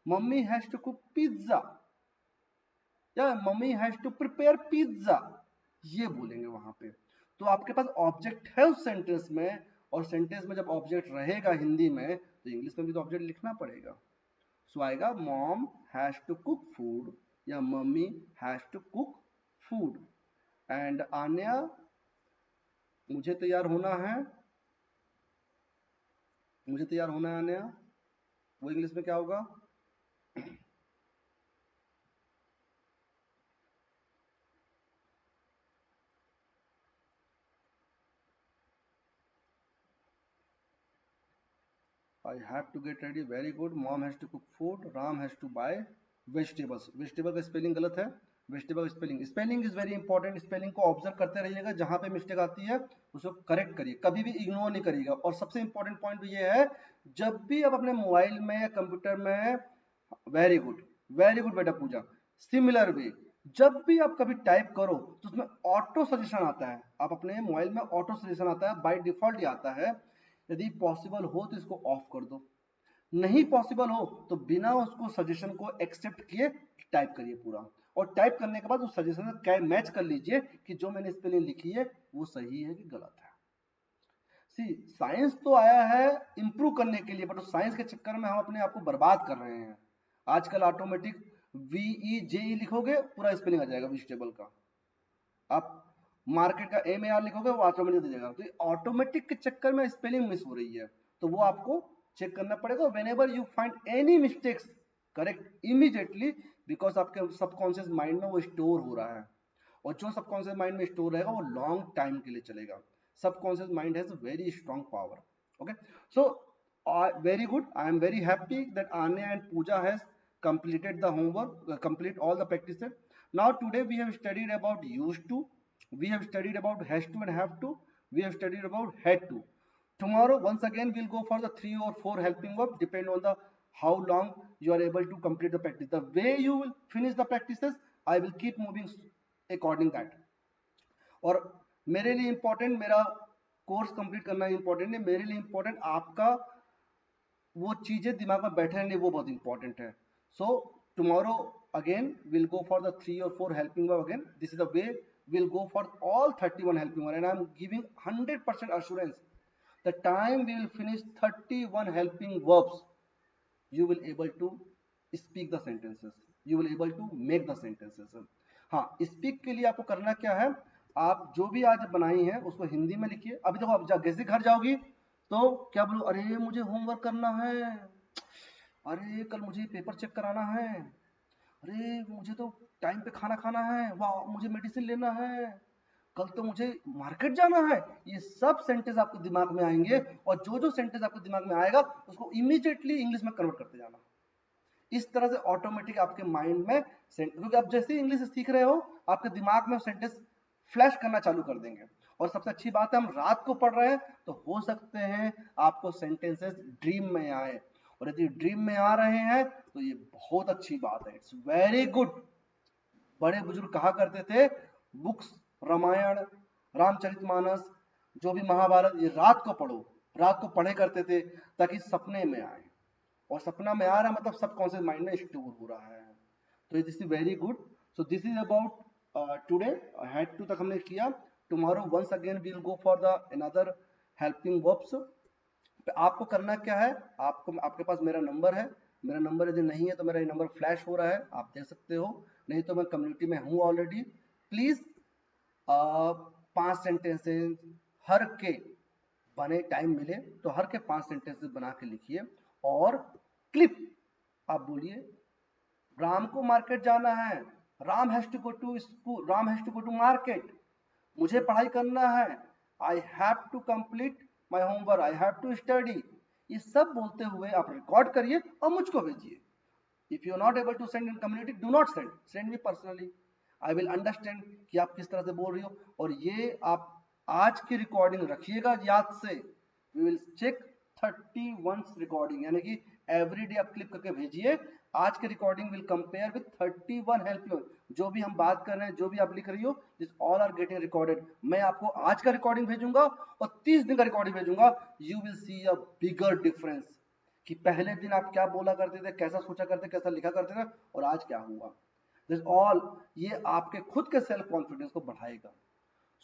A: Mummy has to cook pizza, या mummy has to prepare pizza, ये बोलेंगे वहां पे। तो आपके पास ऑब्जेक्ट है उस सेंटेंस में, और सेंटेंस में जब ऑब्जेक्ट रहेगा हिंदी में, तो इंग्लिश में भी तो ऑब्जेक्ट लिखना पड़ेगा। सो आएगा mom has to cook food या mummy has to cook food. And Aanya, मुझे तैयार होना है, मुझे तैयार होना है आन्या, वो इंग्लिश में क्या होगा? I have to get ready. Very good. Mom has to cook food. Ram has to buy vegetables. Vegetable का स्पेलिंग गलत है। Vegetable spelling, spelling is very important. Spelling को ऑब्जर्व करते रहिएगा, जहां पे मिस्टेक आती है उसको करेक्ट करिए, कभी भी इग्नोर नहीं करिएगा। और सबसे इंपॉर्टेंट पॉइंट ये है, जब भी आप अपने मोबाइल में या कंप्यूटर में, वेरी गुड, वेरी गुड बेटा पूजा, सिमिलर वे, जब भी आप कभी टाइप करो तो उसमें ऑटो सजेशन आता है। आप अपने मोबाइल में ऑटो सजेशन आता है, बाय डिफॉल्ट ये आता है। यदि पॉसिबल हो तो इसको ऑफ कर दो, नहीं पॉसिबल हो तो बिना उसको सजेशन को एक्सेप्ट किए टाइप करिए पूरा, और टाइप करने के बाद उस सजेशन से मैच कर लीजिए कि जो मैंने स्पेलिंग लिखी है वो सही है कि गलत है। सी, साइंस तो आया है इंप्रूव करने के लिए, बट उस साइंस के चक्कर में हम अपने आप को बर्बाद कर रहे हैं। आजकल ऑटोमेटिक VEJE लिखोगे पूरा स्पेलिंग आ जाएगा वेजिटेबल का, आप मार्केट का MAR लिखोगे वो ऑटोमेटिक दे जाएगा। तो ऑटोमेटिक के चक्कर में स्पेलिंग मिस हो रही है, तो वो आपको चेक करना पड़ेगा। Whenever you find any mistakes, correct immediately, because आपके सबकॉन्शियस माइंड में वो स्टोर हो रहा है, और जो सबकॉन्शियस माइंड में स्टोर रहेगा वो लॉन्ग टाइम के लिए चलेगा। Subconscious mind has very strong power. Okay, so very good, I am very happy that Anya and Pooja has completed the homework, complete all the practices. Now today we have studied about used to, we have studied about has to and have to, we have studied about had to. Tomorrow once again we'll go for the 3 or 4 helping verbs, depend on the how long you are able to complete the practice. The way you will finish the practices, I will keep moving according that. और मेरे लिए important, मेरा course complete करना important है, मेरे लिए important आपका वो चीजें दिमाग में बैठे रहने, वो बहुत इंपॉर्टेंट है। So tomorrow again will go for the 3 or 4 helping verb again. This is the way we'll go for all 31 helping verb, and I'm giving 100% assurance the time we will finish 31 helping verbs, you will able to speak the sentences, you will able to make the sentences. हाँ, speak के लिए आपको करना क्या है, आप जो भी आज बनाई है उसको हिंदी में लिखिए। अभी देखो, आप जैसे घर जाओगी तो क्या बोलो, अरे मुझे होमवर्क करना है, अरे कल मुझे पेपर चेक कराना है, अरे मुझे तो टाइम पे खाना खाना है, वाह मुझे मेडिसिन लेना है, कल तो मुझे मार्केट जाना है। ये सब सेंटेंस आपके दिमाग में आएंगे, और जो जो सेंटेंस आपके दिमाग में आएगा उसको इमीडिएटली इंग्लिश में कन्वर्ट करते जाना। इस तरह से ऑटोमेटिक आपके माइंड में, क्योंकि आप जैसे ही इंग्लिश सीख रहे हो आपके दिमाग में सेंटेंस फ्लैश करना चालू कर देंगे। और सबसे अच्छी बात है, हम रात को पढ़ रहे हैं तो हो सकते हैं आपको सेंटेंसेस ड्रीम में आए, और यदि ड्रीम में आ रहे हैं तो ये बहुत अच्छी बात है, इट्स वेरी गुड। बड़े बुजुर्ग कहा करते थे, बुक्स, रामायण, रामचरितमानस, जो भी महाभारत, ये रात को पढ़ो, रात को पढ़े करते थे ताकि सपने में आए, और सपना में आ रहा मतलब सबकॉन्शियस माइंड में स्टोर हो रहा है। तो this is very good. So this is about today, had to तक हमने किया। tomorrow once again we'll go for the another helping verbs. आपको करना क्या है, आपको आपके पास मेरा नंबर है, मेरा नंबर यदि नहीं है तो मेरा ये नंबर फ्लैश हो रहा है, आप देख सकते हो, नहीं तो मैं कम्युनिटी में हूँ ऑलरेडी। प्लीज 5 सेंटेंसेस हर के बने, टाइम मिले तो हर के 5 सेंटेंसेस बना के लिखिए। और क्लिप आप बोलिए, राम को मार्केट जाना है, Ram has to go to school, Ram has to go to market, मुझे पढ़ाई करना है, I have to complete my homework, I have to study. ये सब बोलते हुए आप रिकॉर्ड करिए और मुझको भेजिए। If you are not able to send in community, do not send, send me personally, I will understand कि आप किस तरह से बोल रही हो। और ये आप आज की रिकॉर्डिंग रखिएगा याद से, वी विल चेक 31 रिकॉर्डिंग, यानी कि एवरीडे आप क्लिप करके भेजिए। आज की recording will compare with 31 help you, जो भी हम बात कर रहे हैं, जो भी आप लिख रही हो, this all are getting recorded. मैं आपको आज का रिकॉर्डिंग भेजूंगा और 30 दिन का रिकॉर्डिंग भेजूंगा, you will see a bigger difference कि पहले दिन आप क्या बोला करते थे, कैसा सोचा करते, कैसा लिखा करते थे, और आज क्या हुआ। दिस ऑल, ये आपके खुद के सेल्फ कॉन्फिडेंस को बढ़ाएगा।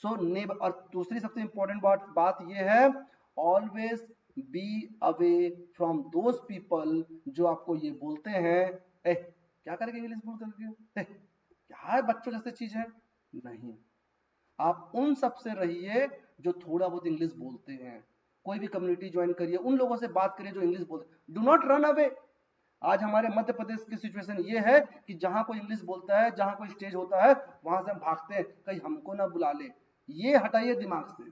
A: सो नेबर, और दूसरी सबसे इंपॉर्टेंट बात ये है, always be away from those people जो आपको ये बोलते हैं, ए क्या करेंगे इंग्लिश बोल करके, क्या है बच्चों जैसे चीज है, नहीं। आप उन सबसे रहिए जो थोड़ा बहुत इंग्लिश बोलते हैं। कोई भी कम्युनिटी ज्वाइन करिए, उन लोगों से बात करिए जो इंग्लिश बोलते। Do not run away. आज हमारे मध्य प्रदेश की सिचुएशन ये है कि जहां कोई इंग्लिश बोलता है, जहां कोई स्टेज होता है, वहां से हम भागते हैं, कहीं हमको ना बुला ले। ये हटाइए दिमाग से।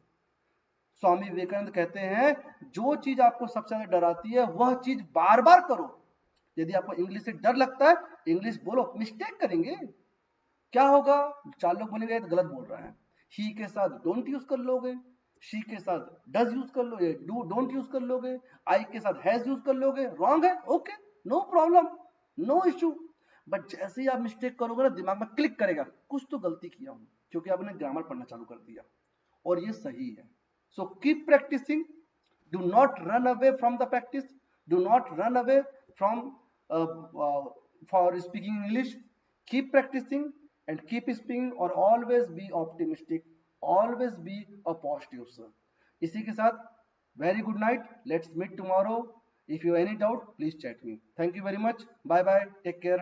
A: स्वामी विवेकानंद कहते हैं, जो चीज आपको सबसे ज्यादा डराती है वह चीज बार बार करो। यदि आपको इंग्लिश से डर लगता है, इंग्लिश बोलो, मिस्टेक करेंगे, क्या होगा, 4 लोग बोलेंगे तो गलत बोल रहा है। ही के साथ डोंट यूज कर लोगे, शी के साथ डज यूज कर लोगे, डू डोंट यूज कर लोगे, आई के साथ हैज यूज कर लोगे, रॉन्ग है, okay, no problem, no issue. But जैसे ही आप मिस्टेक करोगे ना, दिमाग में क्लिक करेगा, कुछ तो गलती किया हूं, क्योंकि आपने ग्रामर पढ़ना चालू कर दिया, और ये सही है। So keep practicing, do not run away from the practice, do not run away from for speaking English, keep practicing and keep speaking, or always be optimistic, always be a positive sir। इसी के साथ very good night, let's meet tomorrow, if you have any doubt please chat me, thank you very much, bye bye, take care।